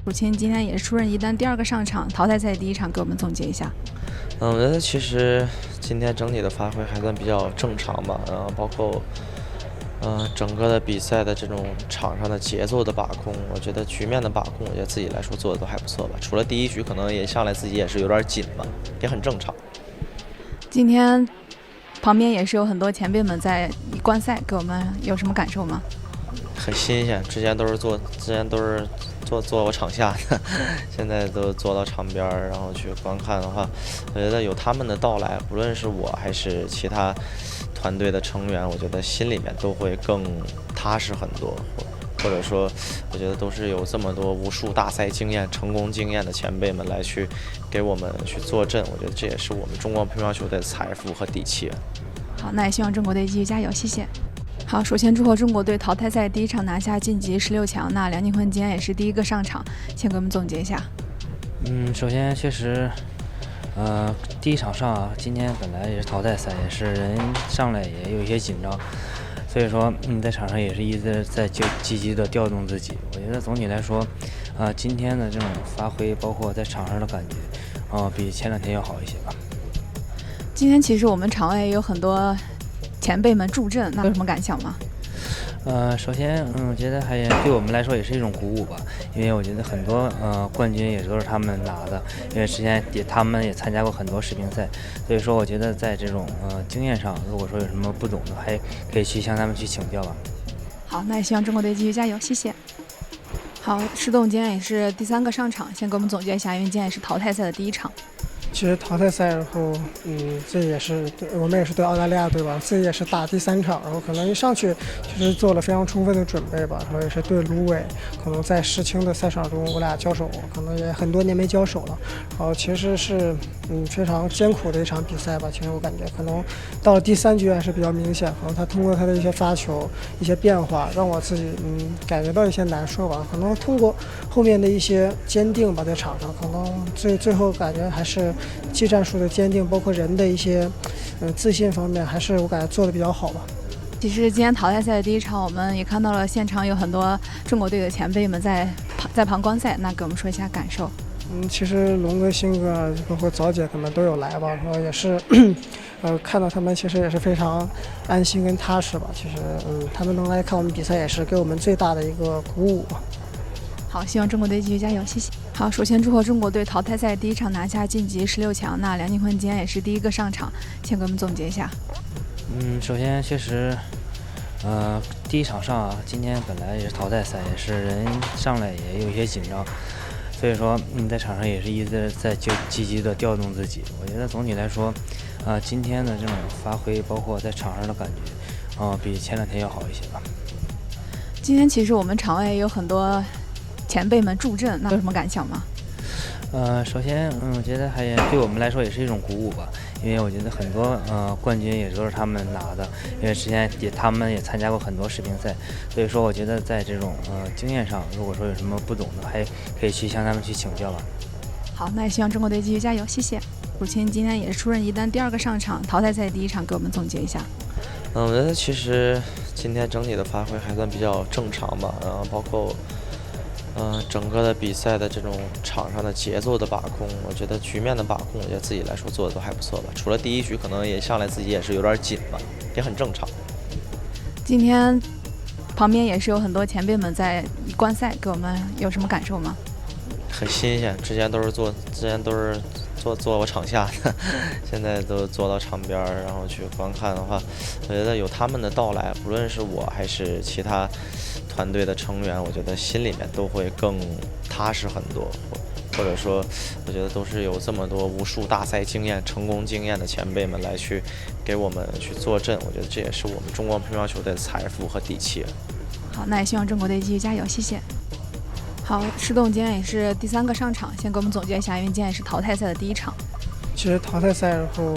楚钦今天也是出任一单第二个上场，淘汰赛第一场给我们总结一下。我觉得其实今天整体的发挥还算比较正常吧，包括整个的比赛的这种场上的节奏的把控，我觉得局面的把控，我觉得自己来说做的都还不错吧。除了第一局可能也上来自己也是有点紧吧，也很正常。今天旁边也是有很多前辈们在观赛，给我们有什么感受吗？很新鲜，之前都是坐我场下的，现在都坐到场边儿，然后去观看的话，我觉得有他们的到来，不论是我还是其他团队的成员，我觉得心里面都会更踏实很多，或者说，我觉得都是有这么多无数大赛经验、成功经验的前辈们来去给我们去坐镇，我觉得这也是我们中国乒乓球的财富和底气。好，那也希望中国队继续加油，谢谢。好，首先祝贺中国队淘汰赛第一场拿下晋级16强。那梁靖昆今天也是第一个上场，先给我们总结一下。首先确实，第一场上啊，今天本来也是淘汰赛，也是人上来也有一些紧张，所以说在场上也是一直在积极的调动自己。我觉得总体来说，今天的这种发挥，包括在场上的感觉，比前2天要好一些吧。今天其实我们场外也有很多前辈们助阵，那有什么感想吗？首先，我觉得对我们来说也是一种鼓舞吧，因为我觉得很多冠军也都是他们拿的，因为之前他们也参加过很多世乒赛，所以说我觉得在这种经验上，如果说有什么不懂的，还可以去向他们去请教吧。好，那也希望中国队继续加油，谢谢。好，施栋今天也是第3个上场，先给我们总结一下，因为今天也是淘汰赛的第一场。其实淘汰赛，然后这也是我们也是对澳大利亚队吧，这也是打第3场，然后可能一上去其实做了非常充分的准备吧，然后也是对芦苇，可能在世青的赛场中我俩交手，可能也很多年没交手了，然后其实是非常艰苦的一场比赛吧。其实我感觉可能到了第3局还是比较明显，可能他通过他的一些发球、一些变化，让我自己感觉到一些难受吧。可能通过后面的一些坚定吧，在场上可能最后感觉还是技战术的坚定，包括人的一些自信方面，还是我感觉做的比较好吧。其实今天淘汰赛的第一场，我们也看到了现场有很多中国队的前辈们在旁观赛，那给我们说一下感受。其实龙哥、鑫哥包括早姐他们都有来吧，然后也是看到他们其实也是非常安心跟踏实吧。其实他们能来看我们比赛，也是给我们最大的一个鼓舞吧。好，希望中国队继续加油，谢谢。好，首先祝贺中国队淘汰赛第一场拿下晋级16强。那梁靖昆今天也是第一个上场，先给我们总结一下。首先确实，第一场上啊，今天本来也是淘汰赛，也是人上来也有一些紧张，所以说在场上也是一直在积极的调动自己。我觉得总体来说，今天的这种发挥，包括在场上的感觉，比前2天要好一些吧。今天其实我们场外也有很多前辈们助阵，那有什么感想吗？首先，我觉得对我们来说也是一种鼓舞吧，因为我觉得很多冠军也都是他们拿的，因为之前他们也参加过很多世乒赛，所以说我觉得在这种经验上，如果说有什么不懂的，还可以去向他们去请教吧。好，那也希望中国队继续加油，谢谢。楚钦今天也是出任一单第2个上场，淘汰赛第一场给我们总结一下。我觉得其实今天整体的发挥还算比较正常吧，包括整个的比赛的这种场上的节奏的把控，我觉得局面的把控，我觉得自己来说做的都还不错吧。除了第一局可能也上来自己也是有点紧吧，也很正常。今天旁边也是有很多前辈们在观赛，给我们有什么感受吗？很新鲜，之前都是坐我场下的，现在都坐到场边儿，然后去观看的话，我觉得有他们的到来，不论是我还是其他团队的成员，我觉得心里面都会更踏实很多，或者说，我觉得都是有这么多无数大赛经验、成功经验的前辈们来去给我们去坐镇，我觉得这也是我们中国乒乓球的财富和底气。好，那也希望中国队继续加油，谢谢。好，施栋今天也是第3个上场，先给我们总结一下，因为今天也是淘汰赛的第一场。其实淘汰赛然后，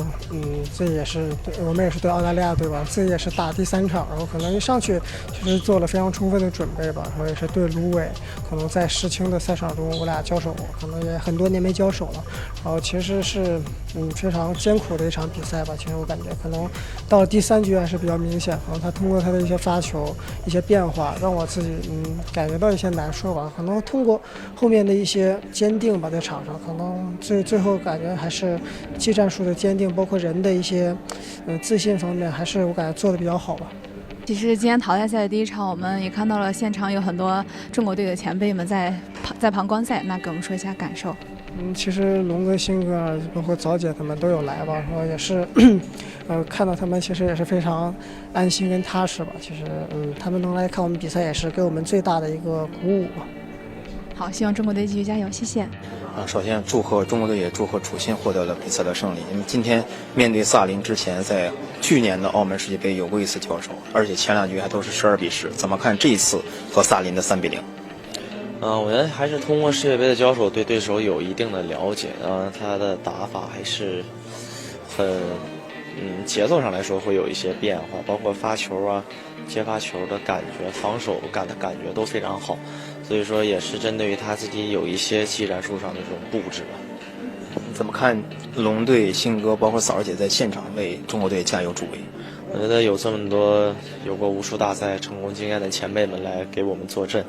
这也是我们也是对澳大利亚队吧，这也是打第3场，然后可能一上去其实做了非常充分的准备吧，然后也是对芦苇，可能在世青的赛场中我俩交手过，可能也很多年没交手了，然后其实是非常艰苦的一场比赛吧。其实我感觉可能到了第3局还是比较明显，可能他通过他的一些发球、一些变化，让我自己感觉到一些难受吧。可能通过后面的一些坚定吧，在场上可能最后感觉还是技战术的坚定，包括人的一些自信方面，还是我感觉做的比较好吧。其实今天淘汰赛的第1场，我们也看到了现场有很多中国队的前辈们在旁观赛，那给我们说一下感受。其实龙哥、鑫哥，包括早姐他们都有来吧，然后也是，看到他们其实也是非常安心跟踏实吧。其实，他们能来看我们比赛，也是给我们最大的一个鼓舞吧。好，希望中国队继续加油，谢谢。首先祝贺中国队，也祝贺楚钦获得了比赛的胜利。因为今天面对萨林之前，在去年的澳门世界杯有过一次交手，而且前2局还都是12比10。怎么看这一次和萨林的3比0？我觉得还是通过世界杯的交手，对对手有一定的了解。他的打法还是很，节奏上来说会有一些变化，包括发球啊、接发球的感觉、防守感的感觉都非常好。所以说，也是针对于他自己有一些技战术上的这种布置吧。怎么看龙队、鑫哥，包括嫂儿姐在现场为中国队加油助威？我觉得有这么多有过无数大赛成功经验的前辈们来给我们坐镇，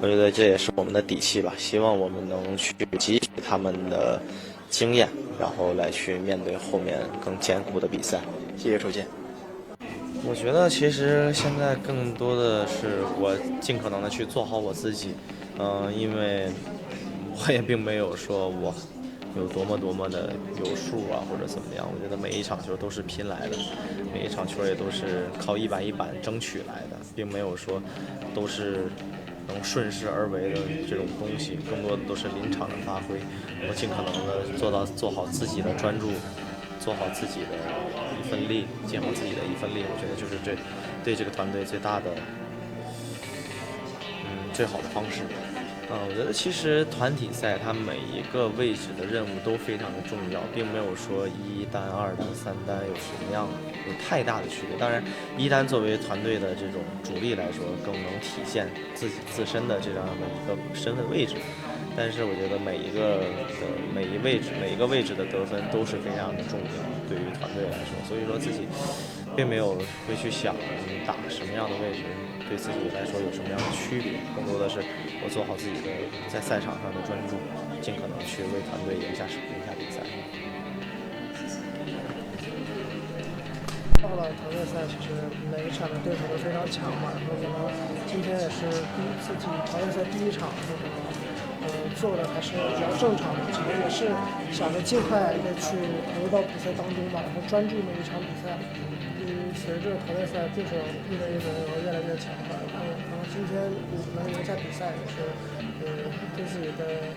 我觉得这也是我们的底气吧。希望我们能去汲取他们的经验，然后来去面对后面更艰苦的比赛。谢谢楚钦。我觉得其实现在更多的是我尽可能的去做好我自己，因为我也并没有说我有多么的有数啊，或者怎么样。我觉得每一场球都是拼来的，每一场球也都是靠一板一板争取来的，并没有说都是能顺势而为的这种东西，更多的都是临场的发挥。我尽可能的做好自己的专注，做好自己的一份力，尽好自己的一份力。我觉得就是对这个团队最大的最好的方式。我觉得其实团体赛它每一个位置的任务都非常的重要，并没有说1单、2单、3单有什么样有太大的区别。当然，1单作为团队的这种主力来说，更能体现自己自身的这样的一个身份位置。但是我觉得每一个位置的得分都是非常的重要，对于团队来说。所以说自己并没有会去想打什么样的位置对自己来说有什么样的区别，更多的是我做好自己的在赛场上的专注，尽可能去为团队赢下比赛。到了淘汰赛，其实每一场的对手都非常强嘛，然后可能今天也是自己淘汰赛第1场，做的还是比较正常的，其实也是想着尽快的去投入到比赛当中吧，然后专注每一场比赛。随着淘汰赛对手一轮一轮越来越强吧，然后今天能赢下比赛也是对自己的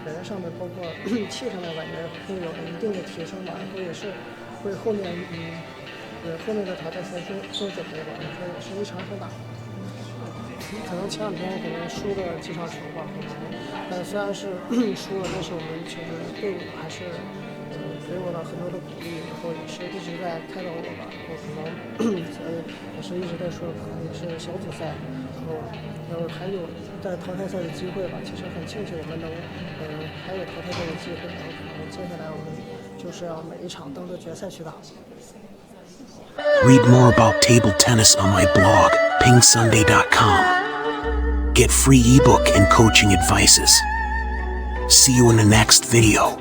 人上的包括气上的感觉会有一定的提升吧，然后也是为后面的淘汰赛做准备吧，然后也是一场场打。可能前2天可能输了几场球吧，但虽然是输了，但是我们其实队伍还是给我了很多的鼓励，然后也是一直在开导我吧，然后可能也是一直在说，可能也是小组赛，然后还有在淘汰赛的机会吧。其实很庆幸我们能还有淘汰赛的机会，然后可能接下来我们就是要每一场当做决赛去打。Read more about table tennis on my blog, pingsunday.com. Get free ebook and coaching advices. See you in the next video.